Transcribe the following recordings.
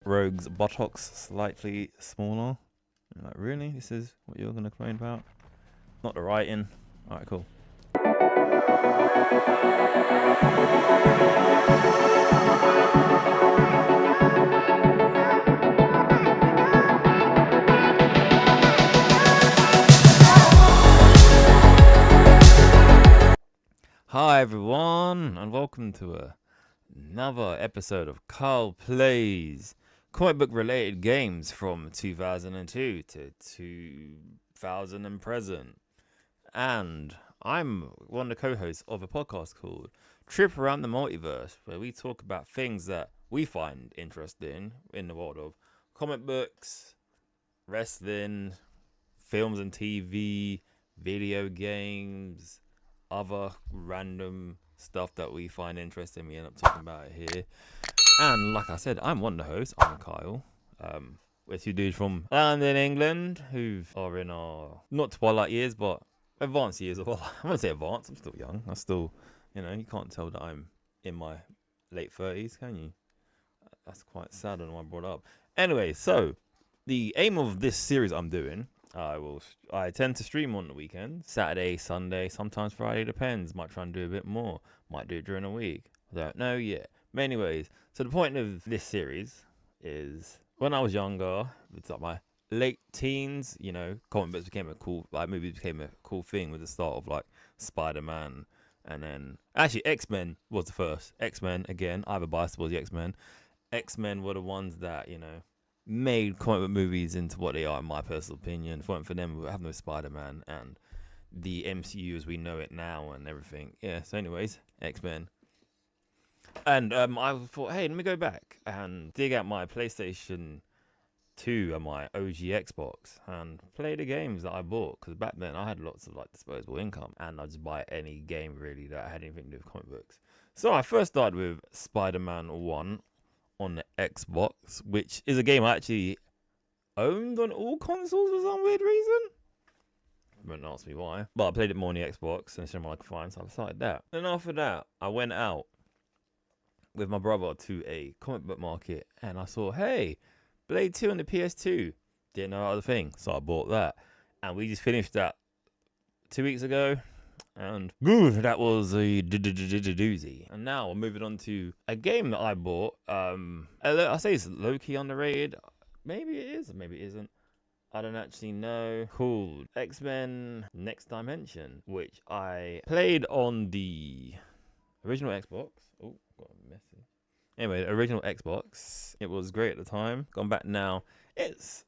Rogue's buttocks slightly smaller. I'm like, really? This is what you're gonna complain about? Not the writing. Alright, cool. Hi everyone, and welcome to another episode of Carl Plays comic book related games from 2002 to 2000 and present. And I'm one of the co-hosts of a podcast called Trip Around the Multiverse, where we talk about things that we find interesting in the world of comic books, wrestling, films and TV, video games, other random stuff that we find interesting. We end up talking about it here. And like I said, I'm one of the hosts. I'm Kyle. We're two dudes from London, England, who are in our not twilight years, but advanced years. Well, I wouldn't say advanced. I'm still young. I'm still, you can't tell that I'm in my late 30s, can you? That's quite sad on what I brought up. Anyway, so the aim of this series I'm doing, I tend to stream on the weekend, Saturday, Sunday, sometimes Friday, depends. Might try and do a bit more. Might do it during the week. I don't know yet. But anyways, so the point of this series is when I was younger, it's like my late teens, comic books became movies became a cool thing with the start of like Spider-Man, and then actually X-Men was the first. X-Men, again, I have a bias towards the X-Men. X-Men were the ones that, made comic book movies into what they are, in my personal opinion. If it weren't for them, we would have no Spider-Man and the MCU as we know it now and everything. Yeah, so anyways, X-Men. And I thought, hey, let me go back and dig out my PlayStation 2 and my OG Xbox and play the games that I bought. Because back then, I had lots of disposable income. And I'd just buy any game, really, that had anything to do with comic books. So I first started with Spider-Man 1 on the Xbox, which is a game I actually owned on all consoles for some weird reason. Don't ask me why. But I played it more on the Xbox, and it's something I could find, so I started that. And after that, I went out with my brother to a comic book market, and I saw, hey, Blade 2 on the PS2. Didn't know that was a thing, so I bought that. And we just finished that 2 weeks ago. And that was a doozy. And now we're moving on to a game that I bought. I say it's low-key underrated. Maybe it is, maybe it isn't. I don't actually know. Called X-Men Next Dimension, which I played on the original Xbox. Oh, got messy. Anyway, the original Xbox. It was great at the time. Gone back now. It's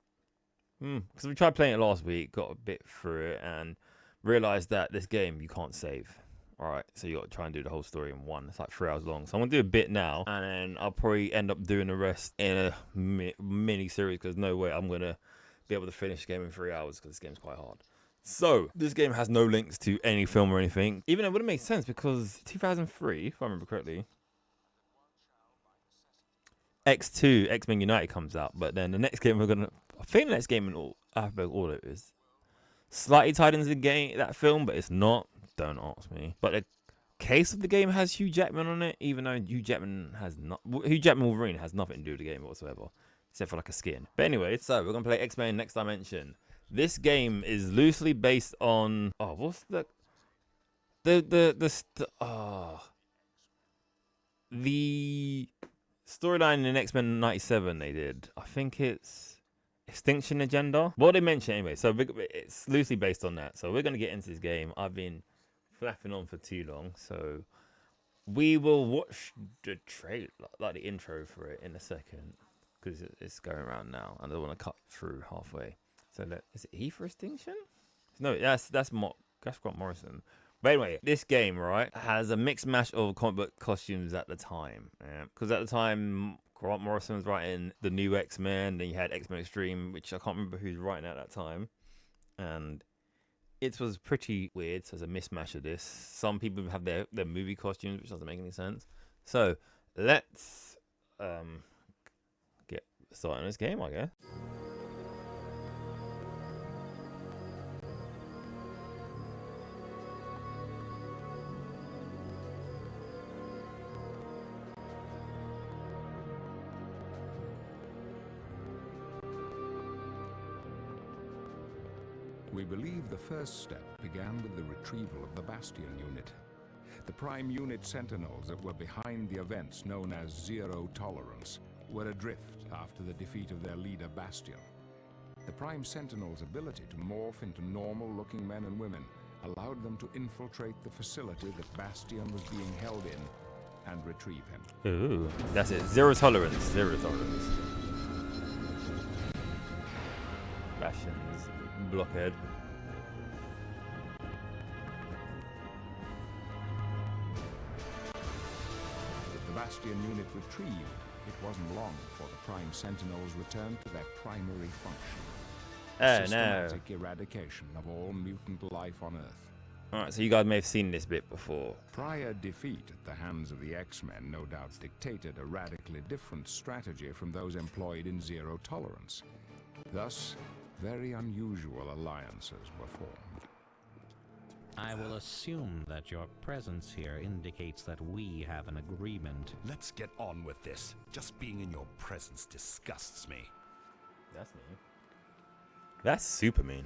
because we tried playing it last week, got a bit through it, and realized that this game you can't save. Alright, so you got to try and do the whole story in one. It's like 3 hours long. So I'm going to do a bit now, and then I'll probably end up doing the rest in a mini series, because no way I'm going to be able to finish the game in 3 hours, because this game's quite hard. So, this game has no links to any film or anything, even though it wouldn't make sense, because 2003, if I remember correctly, X2, X-Men United comes out, but then the next game I think the next game in alphabetical order is slightly tied into the game, that film, but it's not. Don't ask me. But the case of the game has Hugh Jackman on it, even though Hugh Jackman Wolverine has nothing to do with the game whatsoever, except for like a skin. But anyway, so we're gonna play X-Men Next Dimension. This game is loosely based on what's the storyline in X-Men 97 they did. I think it's Extinction Agenda. What they mentioned anyway. So it's loosely based on that. So we're going to get into this game. I've been flapping on for too long. So we will watch the trailer, like the intro for it in a second. Because it's going around now. And I don't want to cut through halfway. So is it E for Extinction? No, that's Grant Morrison. But anyway, this game, right, has a mixed mash of comic book costumes at the time. Because at the time, Grant Morrison was writing the new X-Men. Then you had X-Men Extreme, which I can't remember who's writing at that time. And it was pretty weird. So there's a mismatch of this. Some people have their movie costumes, which doesn't make any sense. So let's get started on this game, I guess. We believe the first step began with the retrieval of the Bastion unit. The Prime Unit Sentinels that were behind the events known as Zero Tolerance were adrift after the defeat of their leader Bastion. The Prime Sentinels' ability to morph into normal-looking men and women allowed them to infiltrate the facility that Bastion was being held in and retrieve him. Ooh, that's it. Zero tolerance. Zero tolerance. Bastion's blockhead. With the Bastion unit retrieved, it wasn't long before the Prime Sentinels returned to their primary function. Systematic eradication of all mutant life on Earth. Alright, so you guys may have seen this bit before. Prior defeat at the hands of the X-Men no doubt dictated a radically different strategy from those employed in Zero Tolerance. Thus, very unusual alliances were formed. I will assume that your presence here indicates that we have an agreement. Let's get on with this. Just being in your presence disgusts me. That's mean. That's super mean.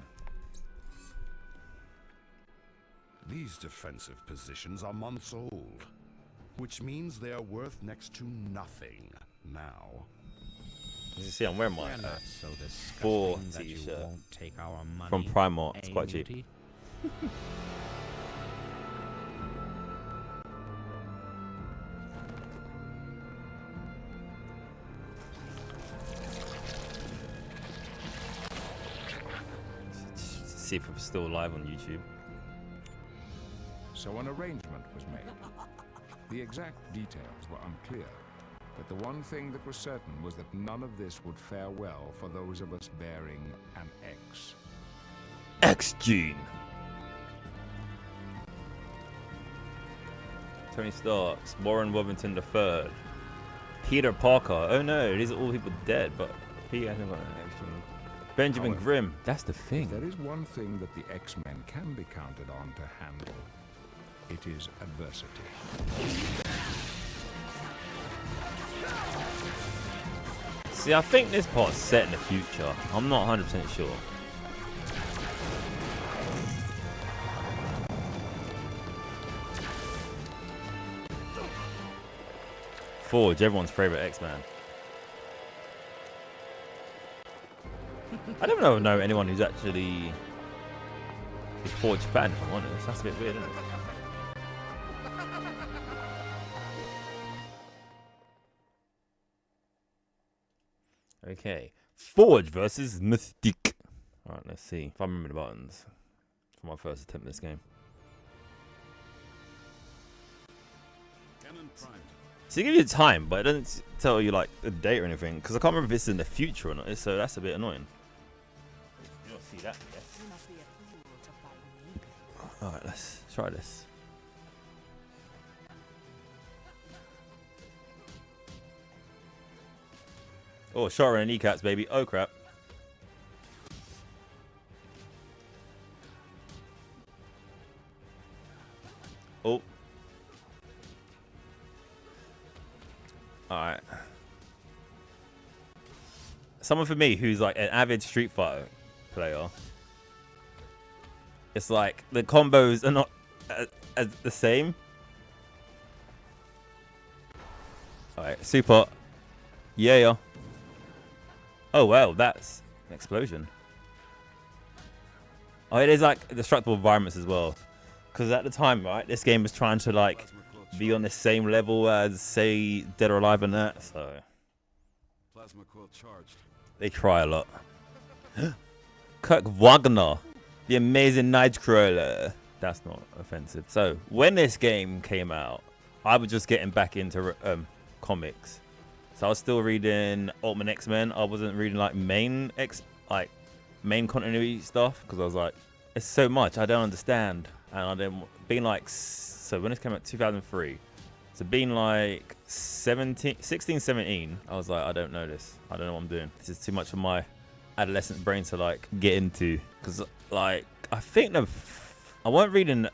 These defensive positions are months old, which means they are worth next to nothing now. As you see, I'm wearing my We're not so disgusting 4 that you t-shirt won't take our money, from Primark. It's quite cheap. Mutie. See if I'm still live on YouTube. So an arrangement was made. The exact details were unclear, but the one thing that was certain was that none of this would fare well for those of us bearing an X. X-Gene. Tony Starks, Warren Worthington III, Peter Parker. Oh no, these are all people dead, but he hasn't got an X-Gene. Benjamin However, Grimm. That's the thing. There is one thing that the X-Men can be counted on to handle. It is adversity. See, I think this part's set in the future. I'm not 100% sure. Forge, everyone's favorite X-Man. I don't know anyone who's actually a Forge fan, if I'm honest. That's a bit weird, isn't it? Okay. Forge versus Mystique. Alright, let's see if I remember the buttons for my first attempt at this game. So you give you time, but it doesn't tell you like the date or anything, because I can't remember if it's in the future or not, so that's a bit annoying. You don't see that, yes? Alright, let's try this. Oh, shot her in the kneecaps, baby. Oh, crap. Oh. Alright. Someone for me who's like an avid Street Fighter player. It's like the combos are not as the same. Alright, super. Yeah. Oh wow, that's an explosion. Oh, it is like destructible environments as well. Because at the time, right, this game was trying to like be on the same level as, say, Dead or Alive and that. So Plasma quill charged. they try a lot. Kirk Wagner, the amazing Nightcrawler. That's not offensive. So when this game came out, I was just getting back into comics. So I was still reading Ultimate X-Men. I wasn't reading like main continuity stuff because I was like, it's so much I don't understand. And I didn't being like, so when this came out 2003, so being like 16, 17, I was like, I don't know this. I don't know what I'm doing. This is too much for my adolescent brain to like get into. Because like I think I weren't reading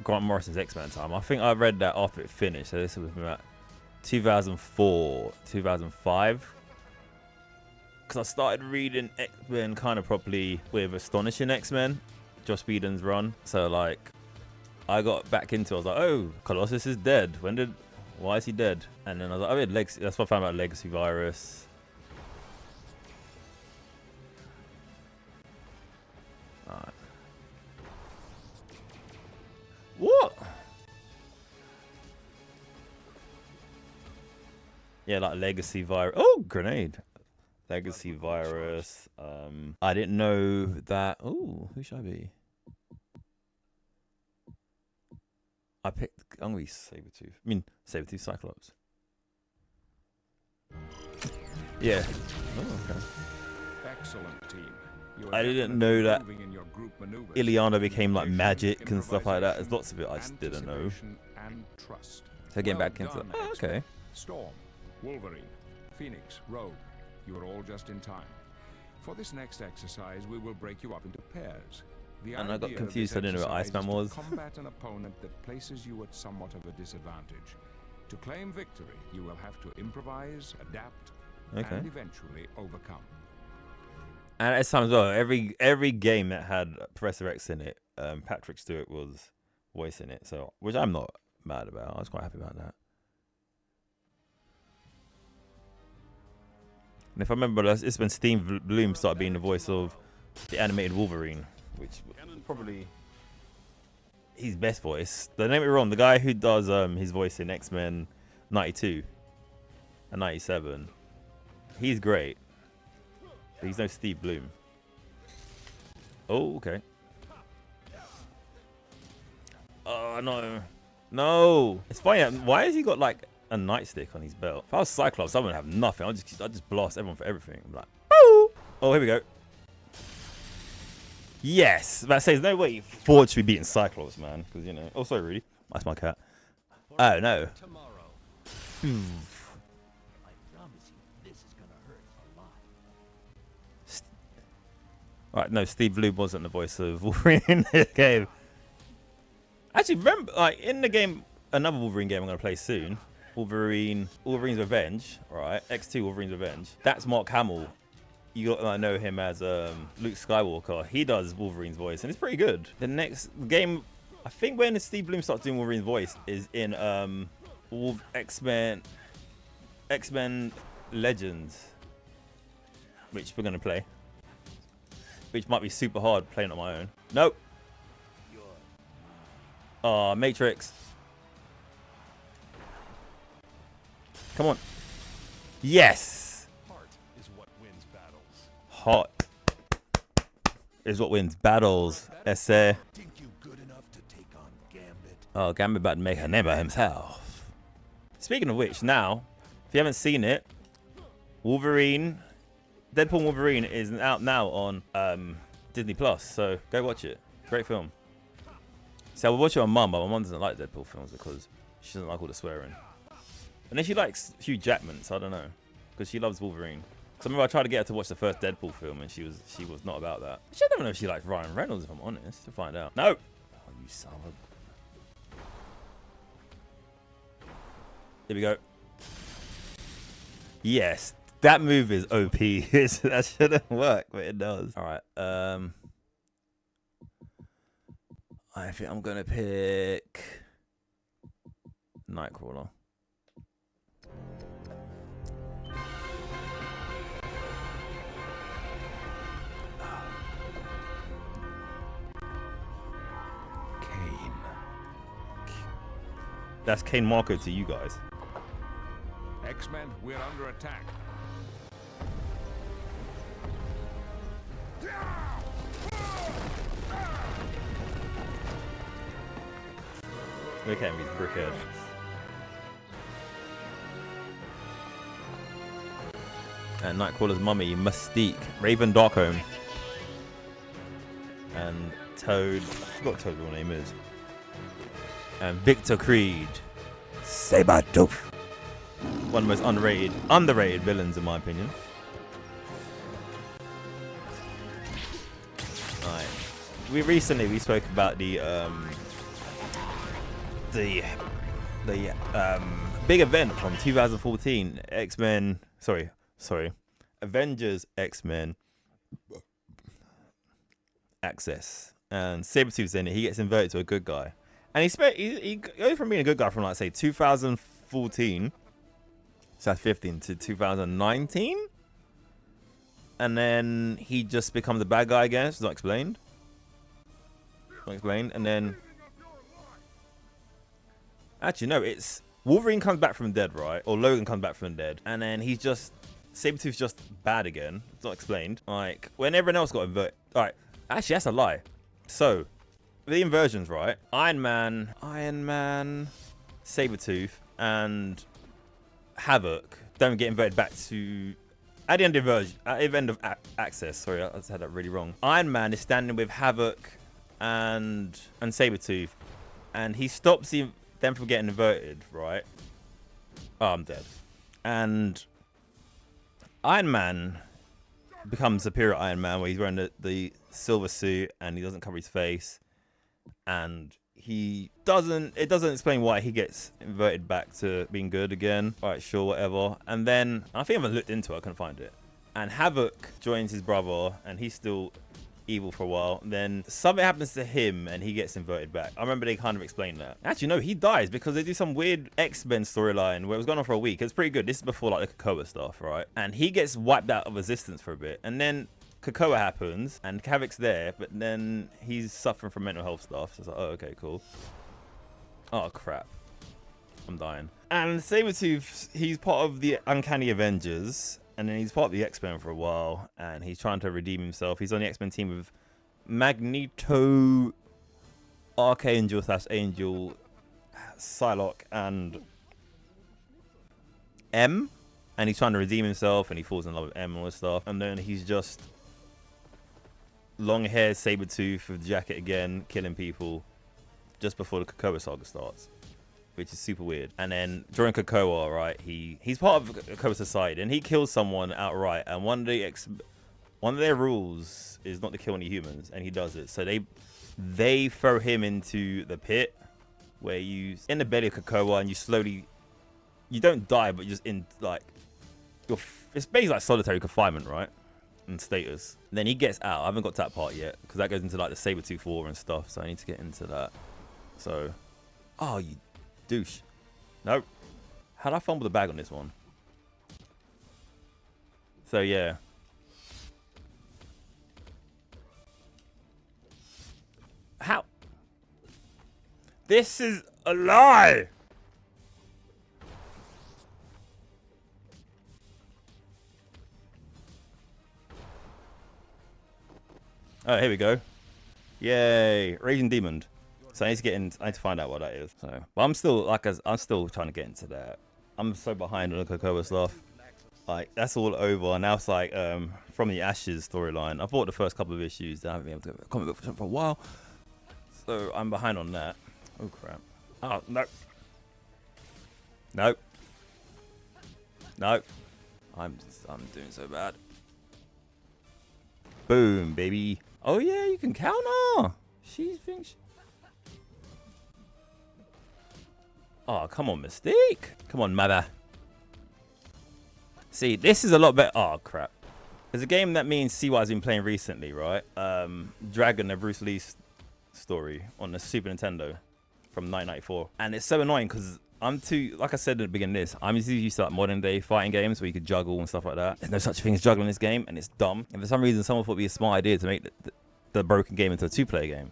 Grant Morrison's X-Men time. I think I read that after it finished. So this was about 2004, 2005. because I started reading X-Men kind of properly with Astonishing X-Men, Joss Whedon's run. So like, I got back into it. I was like, oh, Colossus is dead. Why is he dead? And then I was like, oh, yeah, Legacy. That's what I found out, Legacy Virus. Alright. What? Yeah, like Legacy Virus. Oh, grenade. Legacy Virus. I didn't know that. Oh, who should I be? I'm gonna be Sabretooth. I mean, Sabretooth Cyclops. Yeah. Oh, okay. Excellent team. I didn't know that Ileana became like magic and stuff like that. There's lots of it I just didn't know. So getting back into it. Oh, okay. Storm, Wolverine, Phoenix, Rogue, you are all just in time. For this next exercise, we will break you up into pairs. And I got confused. I didn't know what Iceman was. Combat an opponent that places you at somewhat of a disadvantage. To claim victory, you will have to improvise, adapt, and eventually overcome. And at times, well, every game that had Professor X in it, Patrick Stewart was voicing it. So, which I'm not mad about. I was quite happy about that. And if I remember, it's when Steve Bloom started being the voice of the animated Wolverine, which was probably his best voice. Don't get me wrong, the guy who does his voice in X-Men 92 and 97, he's great. But he's no Steve Bloom. Oh, okay. Oh, no. No. It's funny. Why has he got like a nightstick on his belt? If I was Cyclops, I wouldn't have nothing. I'd just blast everyone for everything. I'm like, oh, here we go. Yes. That says no way Ford should be beating Cyclops, man. Because, you know. Oh, sorry, Rudy. That's my cat. Oh, no. Right, no, Steve Bloom wasn't the voice of Wolverine in this game. Actually, remember, like, in the game, another Wolverine game I'm going to play soon, Wolverine's Revenge, right? X2 Wolverine's Revenge. That's Mark Hamill. You got to know him as Luke Skywalker. He does Wolverine's voice, and it's pretty good. The next game, I think when Steve Bloom starts doing Wolverine's voice, is in X-Men Legends, which we're going to play. Which might be super hard playing on my own. Nope. Oh, Matrix. Come on. Yes. Heart is what wins battles. Heart is what wins battles. Essay. Think you good enough to take on Gambit? Oh, Gambit about to make a name by himself. Speaking of which, now, if you haven't seen it, Wolverine... Deadpool and Wolverine is out now on Disney Plus, so go watch it. Great film. See, I would watch it with my mum, but my mum doesn't like Deadpool films because she doesn't like all the swearing. And then she likes Hugh Jackman, so I don't know, because she loves Wolverine. So I remember I tried to get her to watch the first Deadpool film, and she was not about that. I don't know if she likes Ryan Reynolds, if I'm honest. To find out. No. Oh, you son of a... Here we go. Yes. That move is OP. That shouldn't work, but it does. All right. I think I'm gonna pick Nightcrawler. Kane. That's Kane Marco to you guys. X-Men, we're under attack. Look at me, brickhead. And Nightcrawler's mummy, Mystique, Raven Darkholme, and Toad. I forgot what Toad's real name is. And Victor Creed, Sabretooth. One of the most underrated villains in my opinion. Alright. We spoke about the big event from 2014, X-Men. Sorry, Avengers, X-Men, Access, and Sabretooth's in it. He gets inverted to a good guy. And he goes from being a good guy from, like, say, 2014, so that's 15, to 2019. And then he just becomes a bad guy again. It's not explained. Not explained. And then... Actually, no, it's... Wolverine comes back from the dead, right? Or Logan comes back from the dead. And then he's just... Sabretooth's just bad again. It's not explained. Like, when everyone else got inverted... Alright, actually, that's a lie. So, the inversions, right? Iron Man, Sabretooth, and Havoc don't get inverted back to... At the end of Access, sorry, I had that really wrong. Iron Man is standing with Havoc and Sabretooth, and he stops them from getting inverted, right? Oh, I'm dead. And Iron Man becomes Superior Iron Man, where he's wearing the silver suit and he doesn't cover his face, and it doesn't explain why he gets inverted back to being good again. All right, sure, whatever. And then I think I haven't looked into it. I couldn't find it. And Havoc joins his brother, and he's still evil for a while. Then something happens to him, and he gets inverted back. I remember they kind of explained that. Actually, no, he dies because they do some weird X-Men storyline where it was going on for a week. It's pretty good. This is before, like, the Krakoa stuff, right? And he gets wiped out of Resistance for a bit, and then Krakoa happens, and Havoc's there, but then he's suffering from mental health stuff. So it's like, oh, okay, cool. Oh, crap. I'm dying. And Sabretooth, he's part of the Uncanny Avengers, and then he's part of the X-Men for a while, and he's trying to redeem himself. He's on the X-Men team with Magneto, Archangel / Angel, Psylocke, and M. And he's trying to redeem himself, and he falls in love with M and all this stuff. And then he's just long-haired Sabretooth with the jacket again, killing people just before the Krakoa saga starts, which is super weird. And then during Krakoa, right, he's part of Krakoa society, and he kills someone outright. And one of their rules is not to kill any humans, and he does it. So they throw him into the pit, where you in the belly of Krakoa, and you don't die, but you're just in, like, it's basically like solitary confinement, right? And status. And then he gets out. I haven't got to that part yet, because that goes into, like, the Sabretooth War and stuff, so I need to get into that. So, oh, you douche. Nope. How'd I fumble the bag on this one? So, yeah. How? This is a lie! Oh, here we go. Yay. Raging Demon. So I need to find out what that is. So, but I'm still trying to get into that. I'm so behind on the Krakoa stuff. Like, that's all over. And now it's like From the Ashes storyline. I bought the first couple of issues. I haven't been able to get a comic book for a while. So I'm behind on that. Oh crap. Oh no. Nope. Nope. I'm doing so bad. Boom, baby. Oh yeah, you can counter. She thinks. Oh, come on, Mystique. Come on, mother. See, this is a lot better. Oh, crap. There's a game that me and CY's been playing recently, right? Dragon, the Bruce Lee story on the Super Nintendo from 1994. And it's so annoying because like I said at the beginning of this, I'm used to like modern day fighting games where you could juggle and stuff like that. There's no such thing as juggling in this game, and it's dumb. And for some reason, someone thought it'd be a smart idea to make the broken game into a two-player game.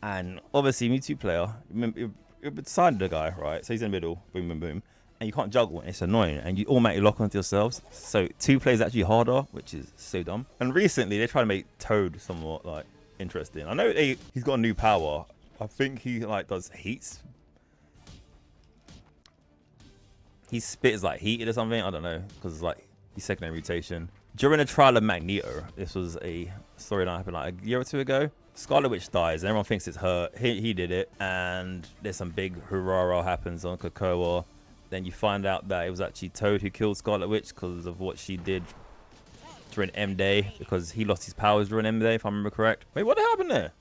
And obviously, me two-player, you're beside the guy, right? So he's in the middle, boom, boom, boom. And you can't juggle, and it's annoying. And you automatically lock onto yourselves. So two players actually harder, which is so dumb. And recently, they tried to make Toad somewhat like interesting. I know he's got a new power. I think he like does heats. He spits like heated or something. I don't know, because like he's secondary mutation. During the trial of Magneto, this was a story that happened like a year or two ago. Scarlet Witch dies, and everyone thinks it's her. He did it, and there's some big hurrah happens on Krakoa. Then you find out that it was actually Toad who killed Scarlet Witch because of what she did during M-Day, because he lost his powers during M-Day, if I remember correct. Wait, what happened there?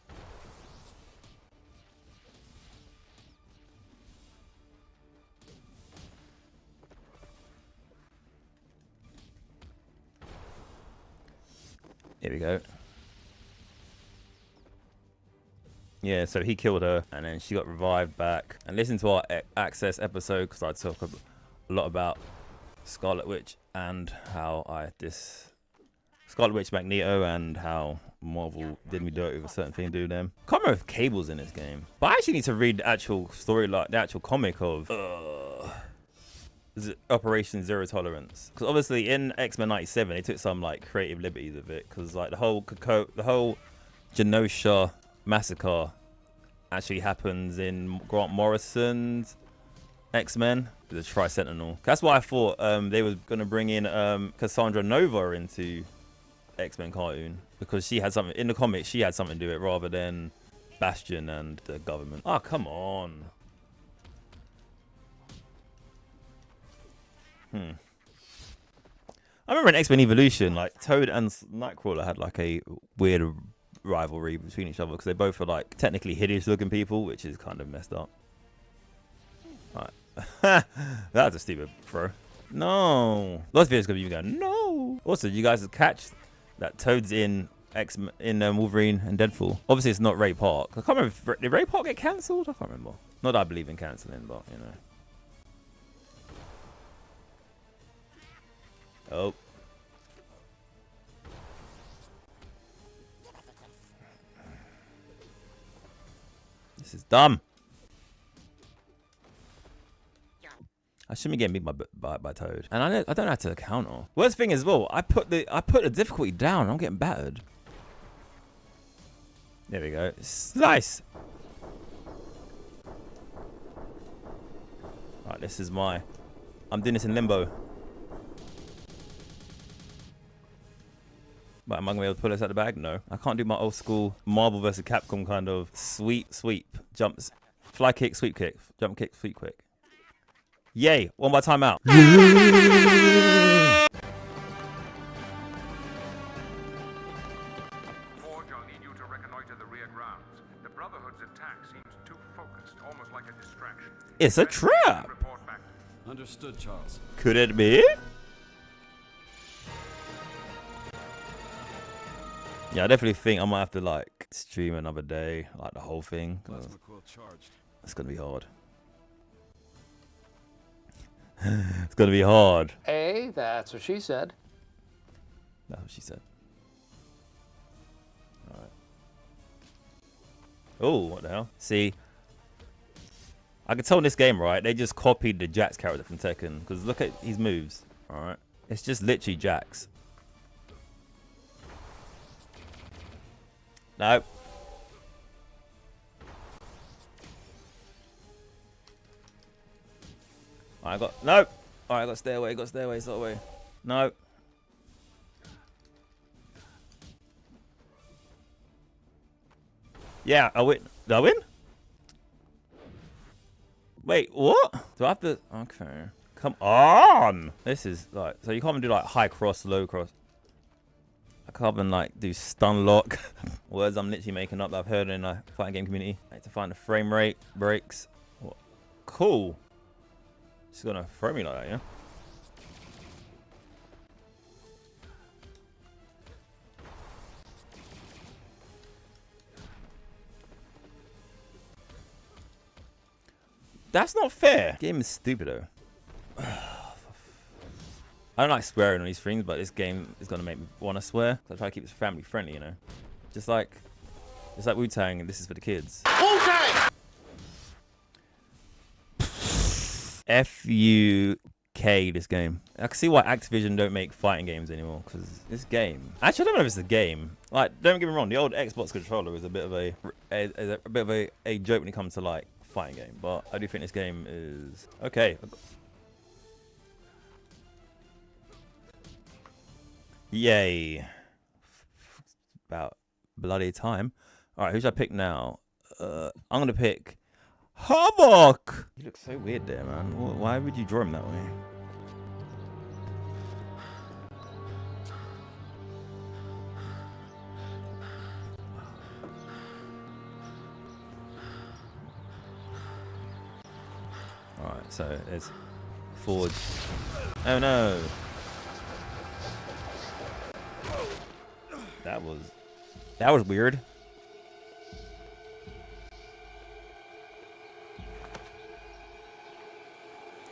Here we go. Yeah, so he killed her, and then she got revived back. And listen to our Access episode, because I talk a lot about Scarlet Witch and how Scarlet Witch Magneto and how Marvel did me dirty with a certain thing to do with them. Can't remember if Cable's in this game, but I actually need to read the actual story, like the actual comic of is it Operation Zero Tolerance? Because obviously in X-Men '97 they took some like creative liberties with it, because like the whole Genosha massacre actually happens in Grant Morrison's X-Men, the Tri-Sentinel. That's why I thought they were gonna bring in Cassandra Nova into X-Men cartoon, because she had something in the comics. She had something to do with it rather than Bastion and the government. Oh, come on. I remember in X-Men Evolution, like Toad and Nightcrawler had like a weird rivalry between each other, because they both are like technically hideous looking people, which is kind of messed up. Alright. That's a stupid throw. No. Lots of videos gonna be going, no. Also, you guys catch that Toad's in Wolverine and Deadpool. Obviously, it's not Ray Park. I can't remember. Did Ray Park get cancelled? I can't remember. Not that I believe in cancelling, but you know. Oh. This is dumb. I shouldn't be getting beat by Toad. And I don't know how to counter. Worst thing is, well, I put the difficulty down. I'm getting battered. There we go. Slice. Right, this is I'm doing this in limbo. But am I gonna be able to pull this out of the bag? No. I can't do my old school Marvel vs. Capcom kind of sweep, jumps, fly kick, sweep kick, jump kick, sweep kick. Yay! One more time out. Forge, I'll need you to reconnoiter the rear grounds. The Brotherhood's attack seems too focused, almost like a distraction. It's a trap. Report back. Understood, Charles. Could it be? Yeah, I definitely think I might have to like stream another day, like the whole thing. Plasma coil charged. It's gonna be hard. It's gonna be hard. Hey, that's what she said. That's what she said. Alright. Oh, what the hell? See, I can tell in this game, right, they just copied the Jax character from Tekken. Because look at his moves. Alright. It's just literally Jax. No. I got no. Alright, I got stay away, stay away. No. Yeah, I win. Did I win? Wait, what? Do I have to? Okay. Come on. This is like, so you can't even do like high cross, low cross. I can't even like do stun lock. Words I'm literally making up that I've heard in a fighting game community. I need to find the frame rate breaks. What? Cool. She's gonna throw me like that, yeah? That's not fair. Game is stupid though. I don't like swearing on these streams, but this game is gonna make me wanna swear. So I try to keep it family friendly, you know. Just like Wu-Tang, and this is for the kids. Wu-Tang! F-U-K, this game. I can see why Activision don't make fighting games anymore, because this game. Actually, I don't know if it's a game. Like, don't get me wrong, the old Xbox controller is a bit of a joke when it comes to like fighting game, but I do think this game is okay. Yay. About bloody time. Alright, who should I pick now? I'm gonna pick Havoc! You look so weird there, man. Why would you draw him that way? Alright, so it's Forge. Oh no! That was weird.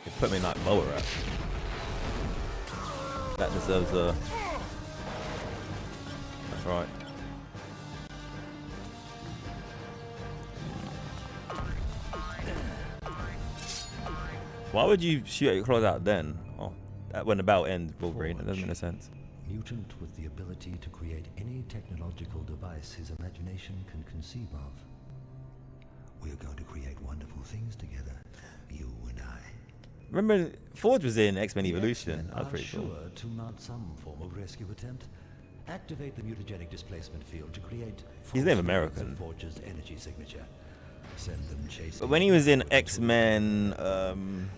It put me in like lower up. That deserves a. That's right. Why would you shoot your claws out then? Oh, when the battle ends, Wolverine. That doesn't make any sense. Mutant with the ability to create any technological device his imagination can conceive of. We are going to create wonderful things together, you and I. Remember, Forge was in X-Men Evolution. X-Men That was pretty are cool. sure to mount some form of rescue attempt. Activate the mutagenic displacement field to create. He's Native false American. evidence of Forge's energy signature. Send them chasing. But when he was in X-Men, and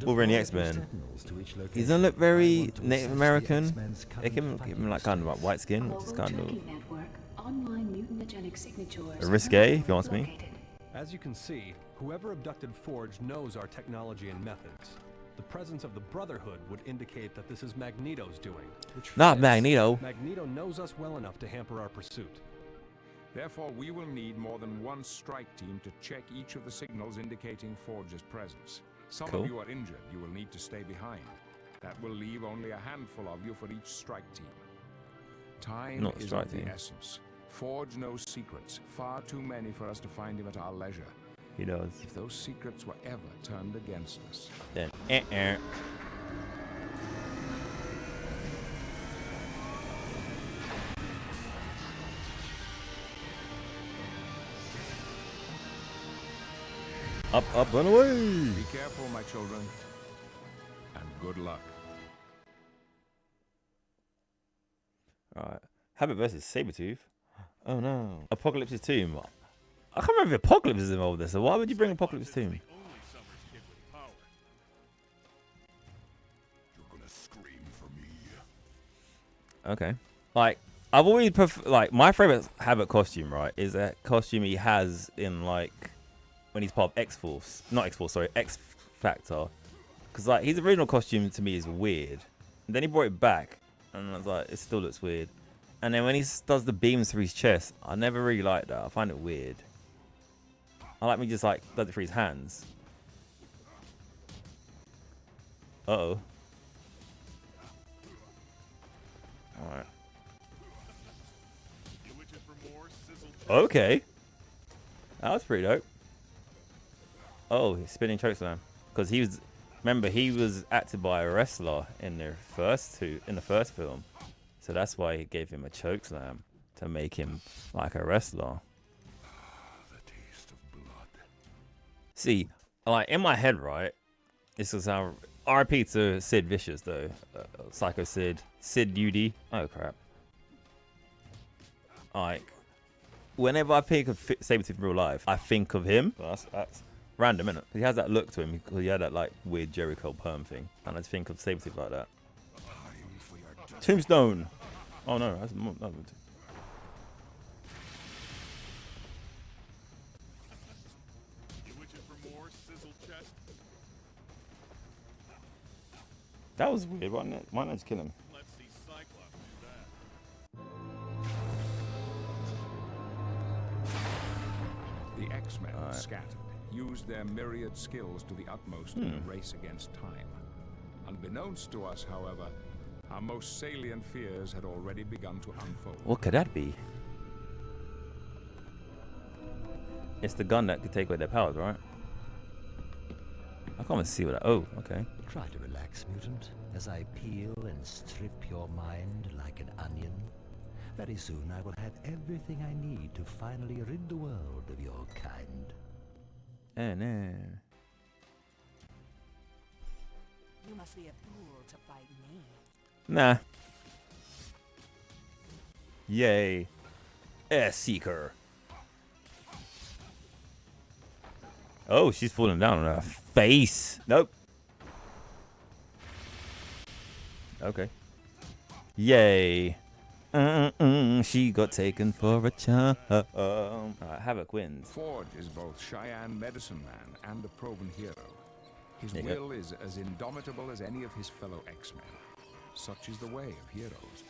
Wolverine the deploy X-Men, sentinels to each he location. doesn't look I very want to Native assess the American. X-Men's They give current him like kind of like white skin, which is kind of risque, if you ask me. As you can see, whoever abducted Forge knows our technology and methods. The presence of the Brotherhood would indicate that this is Magneto's doing. Which Not fits. Magneto. Magneto knows us well enough to hamper our pursuit. Therefore, we will need more than one strike team to check each of the signals indicating Forge's presence. Some Cool. of you are injured. You will need to stay behind. That will leave only a handful of you for each strike team. Time Not is strike of the team. essence. Forge knows secrets, far too many for us to find him at our leisure. He does. If those secrets were ever turned against us, Then, Up, run away! be careful, my children, and good luck. Alright. Habit versus Sabretooth. Oh no. Apocalypse's tomb. I can't remember if Apocalypse is involved there, so why would you bring Apocalypse's tomb? You're gonna scream for me. Okay. Like, I've always like, my favorite Habit costume, right, is that costume he has in, like, when he's part of X-Force. Not X-Force, sorry, X-Factor. Because, like, his original costume to me is weird. And then he brought it back, and I was like, it still looks weird. And then when he does the beams through his chest, I never really like that. I find it weird. I like me just, like, does it for his hands. Uh-oh. Alright. Okay. That was pretty dope. Oh, he's spinning chokeslam. Because he was, remember, he was acted by a wrestler in the first film. So that's why he gave him a chokeslam, to make him like a wrestler. The taste of blood. See, like, in my head, right, this is how, RIP to Sid Vicious, though. Psycho Sid. Sid UD. Oh, crap. Like, whenever I think of Sabretooth in real life, I think of him. That's random, innit? He has that look to him, because he had that, like, weird Jericho perm thing. And I just think of Sabretooth like that. Tombstone! Oh, no, that's not. That was weird. Why not just kill him? Let's see Cyclops do that. The X-Men scattered, used their myriad skills to the utmost in a race against time. Unbeknownst to us, however, our most salient fears had already begun to unfold. What could that be? It's the gun that could take away their powers, right? I can't even see what that. Oh, okay. Try to relax, mutant, as I peel and strip your mind like an onion. Very soon I will have everything I need to finally rid the world of your kind. Oh, no. You must be a fool to fight me. Nah. Yay. Air Seeker. Oh, she's falling down on her face. Nope. Okay. Yay. She got taken for a charm. Alright, Havoc wins. Forge is both Cheyenne medicine man and a proven hero. His There you go. will is as indomitable as any of his fellow X-Men. Such is the way of heroes.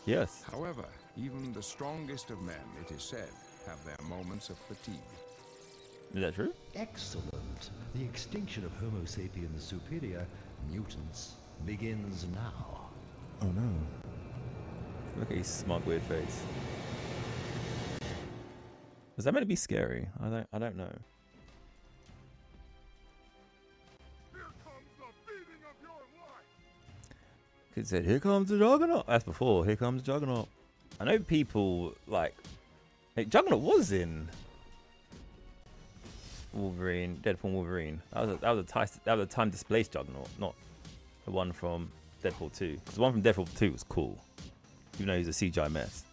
Yes. However, even the strongest of men, it is said, have their moments of fatigue. Is that true? Excellent. The extinction of Homo sapiens superior, mutants, begins now. Oh no. Look at his smug weird face. Was that meant to be scary? I don't know. Kid said, "Here comes the Juggernaut." That's before. Here comes the Juggernaut. I know people like. Hey, Juggernaut was in Wolverine, Deadpool Wolverine. That was a time displaced Juggernaut, not the one from Deadpool 2. Because the one from Deadpool 2 was cool, even though he's a CGI mess.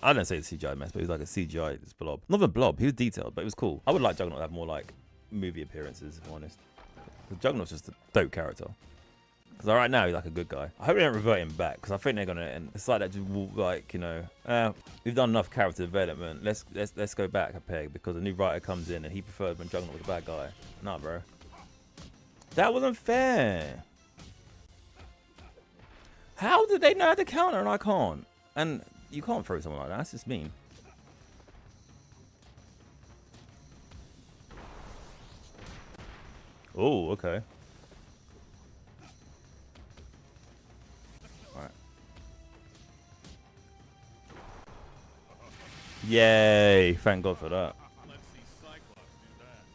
I don't say it's a CGI mess, but he was like a CGI blob. Not a blob. He was detailed, but it was cool. I would like Juggernaut to have more like movie appearances, if I'm honest. Because Juggernaut's just a dope character. Because right now he's like a good guy. I hope they don't revert him back, because I think they're gonna. And it's like that, just like, you know, we've done enough character development. Let's go back a peg, because a new writer comes in and he preferred when Juggernaut was a bad guy. Nah, bro. That wasn't fair. How did they know how to counter and I can't? And you can't throw someone like that. That's just mean. Oh, okay. Alright. Yay! Thank God for that.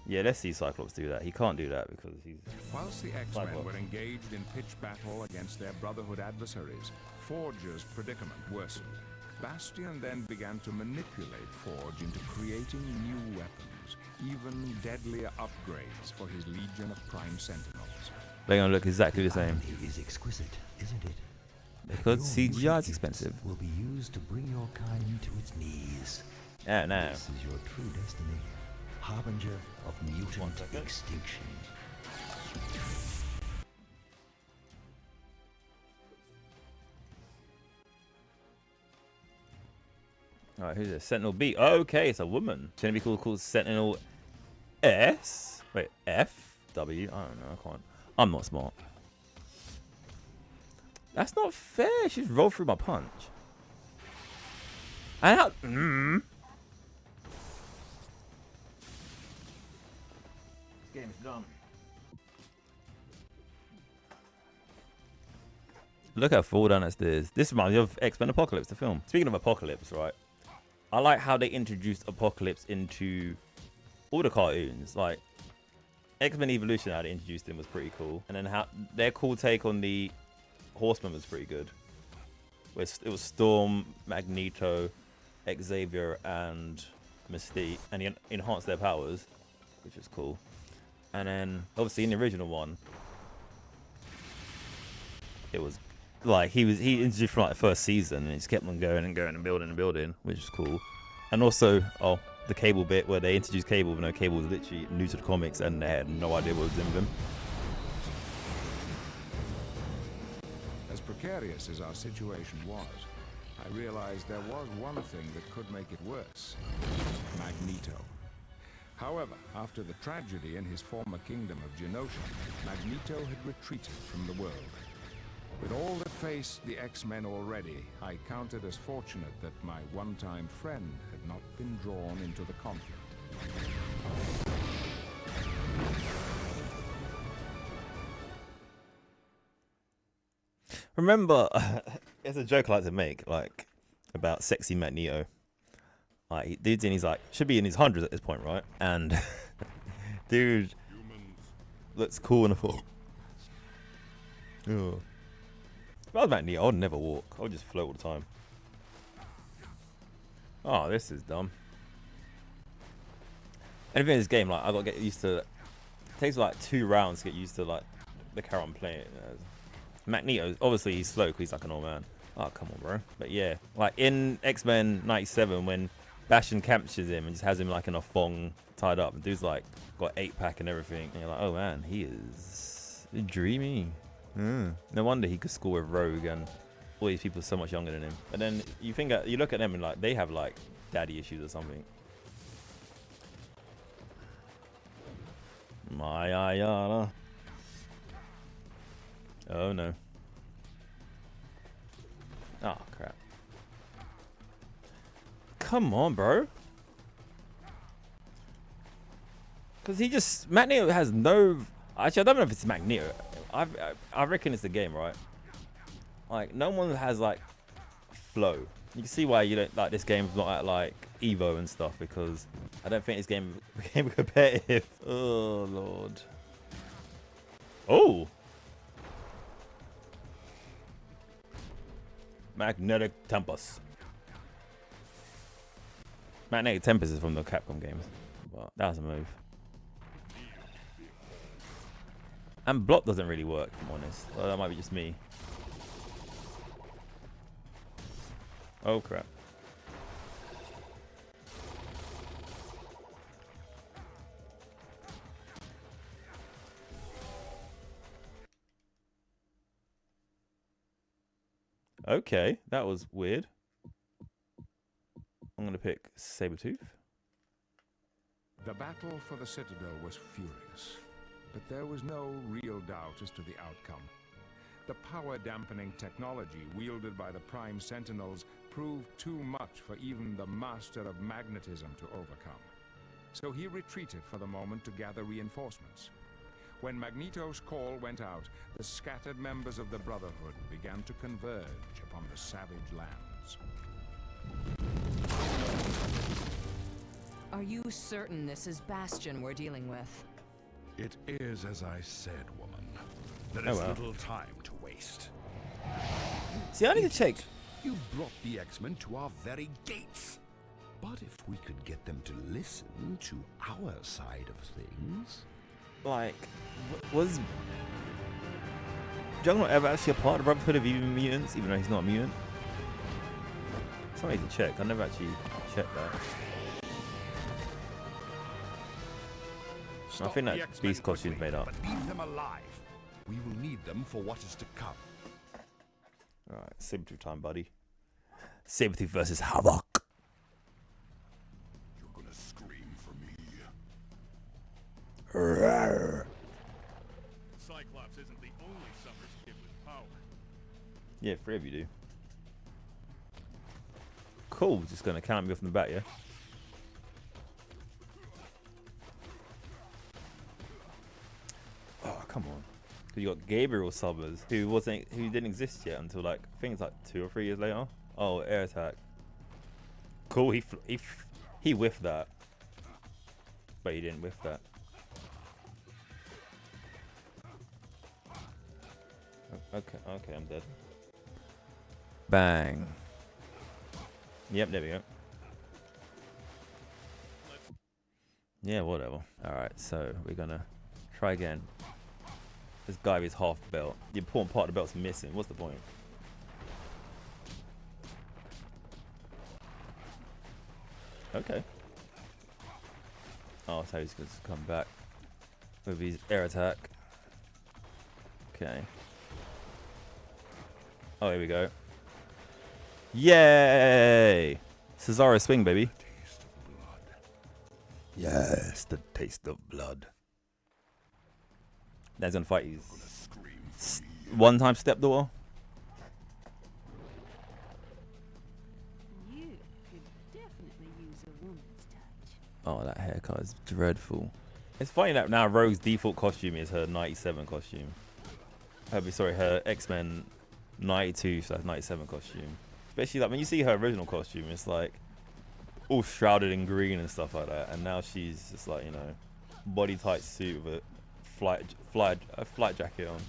Yeah, let's see Cyclops do that. He can't do that because he's... Whilst the X-Men were engaged in pitched battle against their Brotherhood adversaries, Forge's predicament worsened. Bastion then began to manipulate Forge into creating new weapons, even deadlier upgrades for his legion of Prime Sentinels. They're gonna look exactly the same. It is exquisite, isn't it? Because Your CGI is expensive. will be used to bring your kind to its knees. Yeah, no. This is your true destiny, harbinger of mutant extinction. Alright, who's this? Sentinel B. Oh, okay, it's a woman. It's gonna be called Sentinel S. Wait, F? W? I don't know, I can't. I'm not smart. That's not fair. She's rolled through my punch. And how... This game's done. Look how fall down that stairs. This reminds me of X-Men Apocalypse, the film. Speaking of Apocalypse, right? I like how they introduced Apocalypse into all the cartoons. Like, X-Men Evolution, how they introduced him was pretty cool. And then how their cool take on the Horsemen was pretty good. It was Storm, Magneto, Xavier, and Mystique. And he enhanced their powers, which was cool. And then, obviously, in the original one, it was like he introduced from like the first season, and he just kept on going and going and building, which is cool. And also, the Cable bit where they introduced Cable, even though Cable was literally new to the comics and they had no idea what was in with him. As precarious as our situation was, I realized there was one thing that could make it worse: Magneto. However, after the tragedy in his former kingdom of Genosha, Magneto had retreated from the world. With all that faced the X-Men already, I counted as fortunate that my one-time friend had not been drawn into the conflict. Remember, it's a joke I like to make, like, about sexy Magneto. Like, dude's in his, like, should be in his hundreds at this point, right? And, dude looks cool in a foot. Oh. If I was Magneto, I would never walk. I would just float all the time. Oh, this is dumb. Anything in this game, like, I gotta get used to... It takes, like, 2 rounds to get used to, like, the character I'm playing. Magneto, obviously, he's slow because he's like an old man. Oh, come on, bro. But yeah, like, in X-Men 97, when Bastion captures him and just has him, like, in a thong tied up, and dude's, like, got 8-pack and everything. And you're like, oh, man, he is dreamy. No wonder he could score with Rogue and all these people so much younger than him. And then you think you look at them and like they have like daddy issues or something. My Ayana. Oh no. Oh crap. come on, bro. Because he just... Magneto has no... Actually, I don't know if it's Magneto. I reckon it's the game, right? Like, no one has, like, flow. You can see why you don't... Like, this game's not at, like, Evo and stuff. Because I don't think this game became competitive. Oh, Lord. Oh! Magnetic Tempest. Magnetic Tempest is from the Capcom games. But that was a move. And block doesn't really work, if I'm honest. So that might be just me. Oh crap. Okay, that was weird. I'm gonna pick Sabretooth. The battle for the Citadel was furious, but there was no real doubt as to the outcome. The power-dampening technology wielded by the Prime Sentinels proved too much for even the Master of Magnetism to overcome. So he retreated for the moment to gather reinforcements. When Magneto's call went out, the scattered members of the Brotherhood began to converge upon the savage lands. Are you certain this is Bastion we're dealing with? It is as I said, woman. There Oh, is well. little time to waste. See, I need to check. You brought the X-Men to our very gates. But if we could get them to listen to our side of things... Like, was Juggernaut ever actually a part of the Brotherhood of Even Mutants, even though he's not a mutant? Something to check. I never actually checked that. I think that Beast costume's made up. But leave them alive. We will need them for what is to come. Alright, Sabretooth time, buddy. Sabretooth versus Havoc. You're gonna scream for me. Rawr. Cyclops isn't the only Summers kid with power. Yeah, 3 of you do. Cool, just gonna count me off in the back, yeah? Oh, come on. Cause you got Gabriel Summers, who didn't exist yet until like I think it's like 2 or 3 years later. Oh, air attack. Cool. He whiffed that, but he didn't whiff that. Okay, I'm dead. Bang. Yep, there we go. Yeah, whatever. Alright, so we're gonna try again. This guy is half belt. The important part of the belt's missing. What's the point? Okay. Oh, so he's gonna come back with his air attack. Okay. Oh, here we go. Yay! Cesaro swing, baby. Taste of blood. Yes, the taste of blood. That's gonna fight his one-time stepdaughter. You could definitely use a woman's touch. Oh, that haircut is dreadful. It's funny that now Rogue's default costume is her 97 costume. Sorry, her X-Men 92/97 costume. Especially like when you see her original costume, it's like all shrouded in green and stuff like that. And now she's just like, you know, body tight suit with a flight jacket on.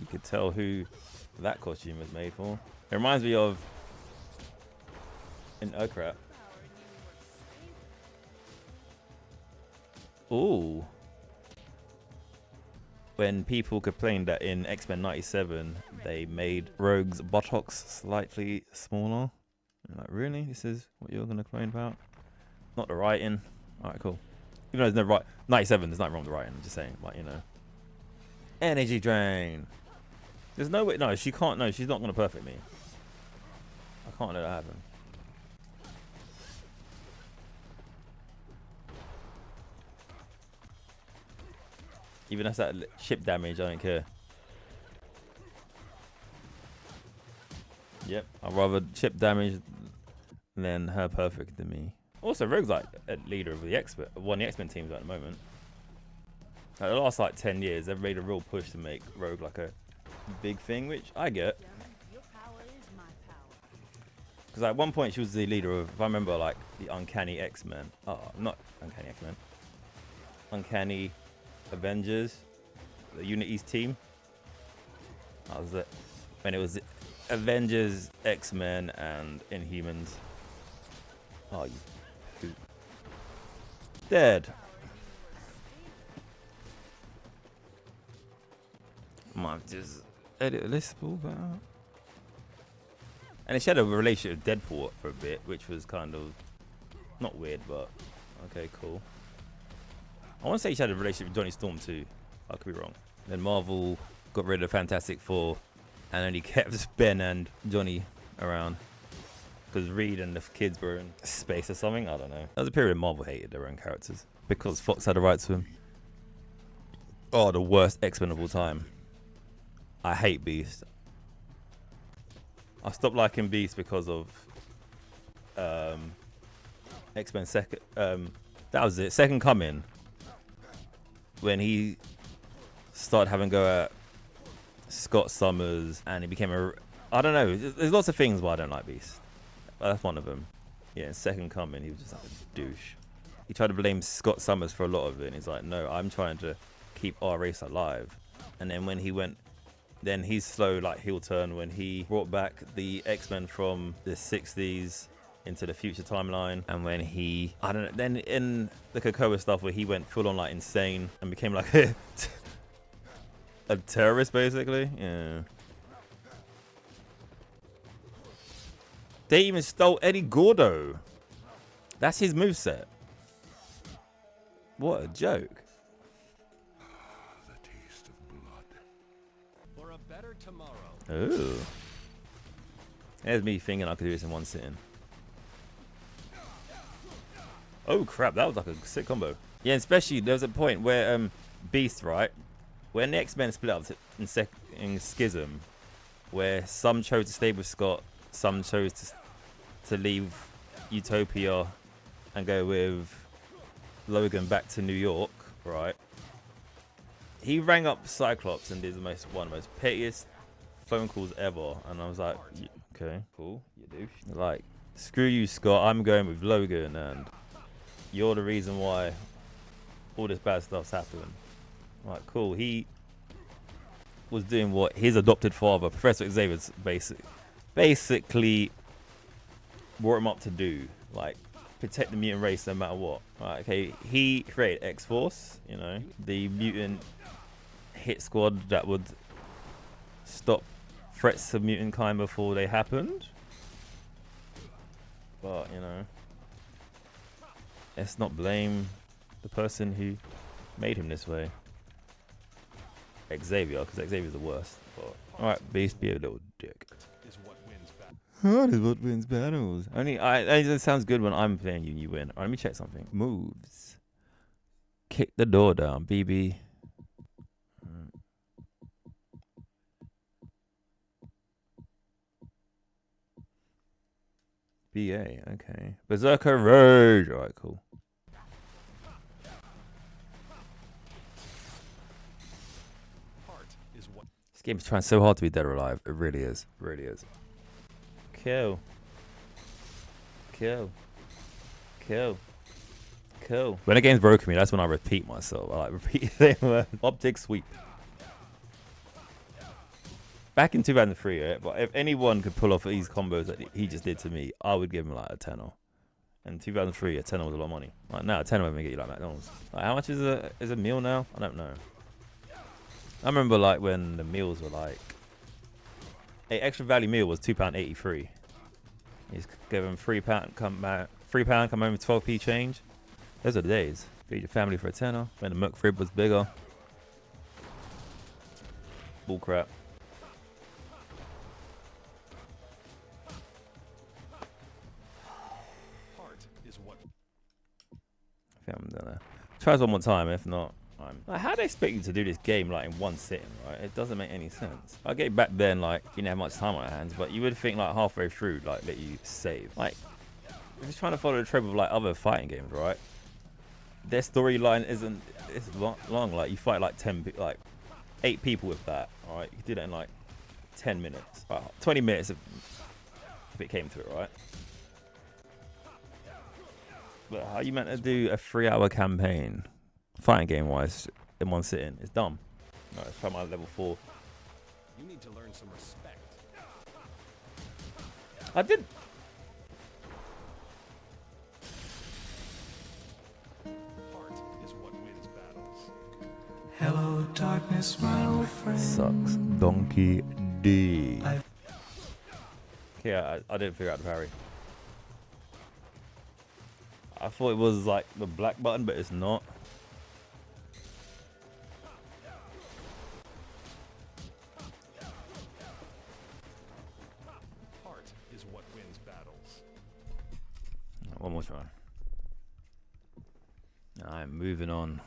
You could tell who that costume was made for. It reminds me of oh crap. Ooh. When people complained that in X-Men 97 they made Rogue's buttocks slightly smaller. I'm like, really? This is what you're gonna complain about? Not the writing. Alright, cool. Even though there's no right 97, there's nothing wrong with the writing. I'm just saying, like, you know. Energy drain. There's no way. No, she can't. No, she's not gonna perfect me. I can't let that happen. Even if that's that ship damage, I don't care. Yep, I'd rather ship damage than her perfect than me. Also, Rogue's like a leader of the one of the X-Men teams at the moment. Like, the last like 10 years, they've made a real push to make Rogue like a big thing, which I get. Because at one point she was the leader of, if I remember, like the Uncanny X-Men. Oh, not Uncanny X-Men. Uncanny Avengers, the Unit East team. That was it. When it was Avengers, X-Men, and Inhumans. Oh, you poop. Dead. Might just edit this ball back out. And she had a relationship with Deadpool for a bit, which was kind of not weird, but okay, cool. I want to say she had a relationship with Johnny Storm too. I could be wrong. Then Marvel got rid of Fantastic Four and only kept Ben and Johnny around because Reed and the kids were in space or something. I don't know. There was a period when Marvel hated their own characters because Fox had the rights to them. Oh, the worst X-Men of all time. I hate Beast. I stopped liking Beast because of X-Men second. That was it. Second Coming. When he started having go at Scott Summers and he became a. I don't know. There's lots of things why I don't like Beast. That's one of them. Yeah, in Second Coming, he was just like a douche. He tried to blame Scott Summers for a lot of it. And he's like, no, I'm trying to keep our race alive. And then when he went. Then he's slow like heel turn when he brought back the X-Men from the 60s into the future timeline, and when he I don't know, then in the Krakoa stuff where he went full on like insane and became like a terrorist basically. Yeah. They even stole Eddie Gordo. That's his moveset. What a joke. Ooh. There's me thinking I could do this in one sitting. Oh crap, that was like a sick combo. Yeah, especially there was a point where Beast, right? When the X-Men split up in Schism, where some chose to stay with Scott, some chose to leave Utopia and go with Logan back to New York, right? He rang up Cyclops and did one of the most pettiest phone calls ever, and I was like, okay, cool, you douche. Like, screw you, Scott, I'm going with Logan, and you're the reason why all this bad stuff's happening. Like, cool. He was doing what his adopted father, Professor Xavier's basically brought him up to do, like protect the mutant race no matter what. Right, okay, he created X-Force, you know, the mutant hit squad that would stop threats to mutant kind before they happened. But, you know, let's not blame the person who made him this way. Xavier, because Xavier's the worst. Alright, Beast, be a little dick. That is what wins battles. It sounds good when I'm playing you and you win. Alright, let me check something. Moves. Kick the door down, BB. BA, okay. Berserker Rage. Alright, cool. This game's trying so hard to be dead or alive. It really is. It really is. Kill. Kill. Kill. Kill. When a game's broken me, that's when I repeat myself. I like repeat the same word. Optic sweep. Back in 2003, yeah, but if anyone could pull off these combos that he just did to me, I would give him like a tenner. In 2003, a tenner was a lot of money. Like now, a tenner would get you like McDonald's. Like, how much is a meal now? I don't know. I remember like when the meals were like, a extra value meal was £2.83. You just give them £3, come home with 12p change. Those are the days. Feed your family for a tenner. When the McRib was bigger. Bull crap. I think I'm gonna try this one more time. If not, like, how do they expect you to do this game like in one sitting, right? It doesn't make any sense. I get back then, like, you didn't have much time on your hands, but you would think like halfway through, like, let you save. Like, just trying to follow the trope of like other fighting games, right? Their storyline isn't long. Like you fight like 8 people with that. All right, you can do that in like 10 minutes, 20 minutes if it came to it, right? But how you meant to do a 3-hour campaign, fighting game wise, in one sitting? It's dumb. No, let's try my level 4. You need to learn some respect. I did. Heart is what wins battles. Hello, darkness, my old friend. Sucks. Donkey D. Yeah, I didn't figure out the parry. I thought it was like the black button, but it's not. Heart is what wins battles. One more try. I'm moving on.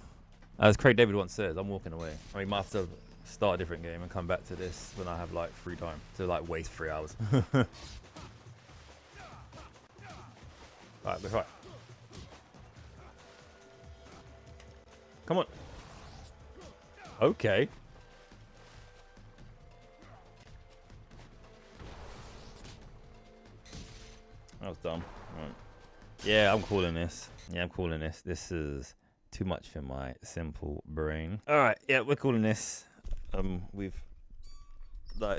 As Craig David once says, I'm walking away. I mean, might have to start a different game and come back to this when I have like free time to like waste 3 hours. Alright, let's try. Come on. Okay. That was dumb. Right. Yeah, I'm calling this. This is too much for my simple brain. All right, yeah, we're calling this. We've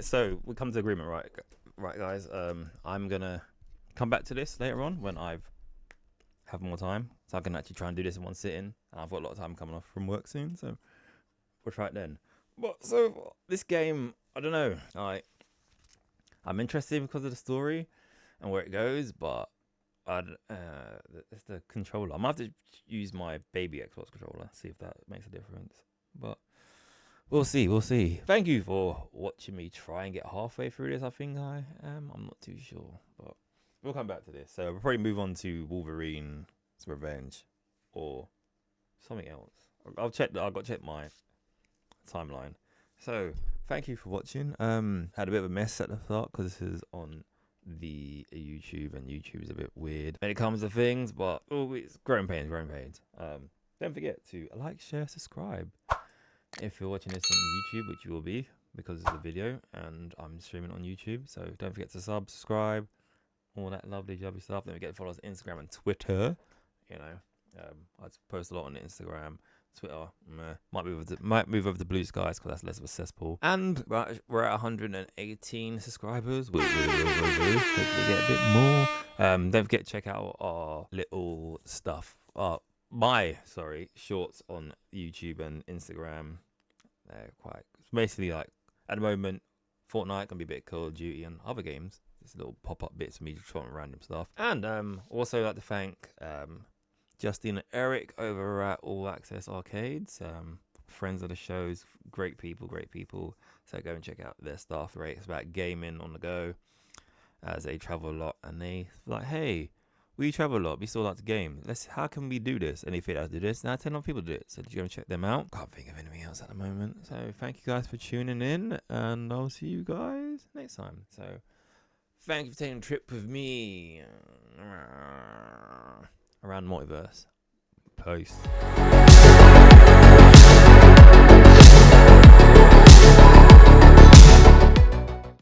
so we come to agreement, right, guys. I'm gonna come back to this later on when I've have more time, so I can actually try and do this in one sitting. And I've got a lot of time coming off from work soon, so we'll try it then. But so this game, I don't know. I'm interested because of the story and where it goes, but it's the controller. I might have to use my baby Xbox controller, see if that makes a difference. But we'll see. Thank you for watching me try and get halfway through this. I think I am. I'm not too sure, but we'll come back to this. So we'll probably move on to Wolverine's Revenge or something else. I've got to check my timeline. So thank you for watching. Had a bit of a mess at the start because this is on the YouTube, and YouTube is a bit weird when it comes to things, but it's growing pains. Don't forget to like, share, subscribe if you're watching this on YouTube, which you will be because it's a video and I'm streaming on YouTube. So don't forget to subscribe, all that lovely jobby stuff. Don't forget to follow us on Instagram and Twitter. You know, I post a lot on Instagram. Twitter, might move over to Blue Skies because that's less of a cesspool. And we're at 118 subscribers. Hopefully get a bit more. Don't forget to check out our little stuff. Shorts on YouTube and Instagram. They're quite basically like at the moment, Fortnite can be a bit Call of Duty and other games. Just little pop-up bits for me just trying random stuff. And also like to thank Justin and Eric over at All Access Arcades, friends of the shows, great people. So go and check out their stuff. Right, it's about gaming on the go, as they travel a lot, and they like, hey, we travel a lot, we still like to game. How can we do this? And they figured out to do this. Now 10 other people do it. So you go and check them out. Can't think of anything else at the moment. So thank you guys for tuning in, and I'll see you guys next time. So thank you for taking a trip with me around Multiverse. Peace.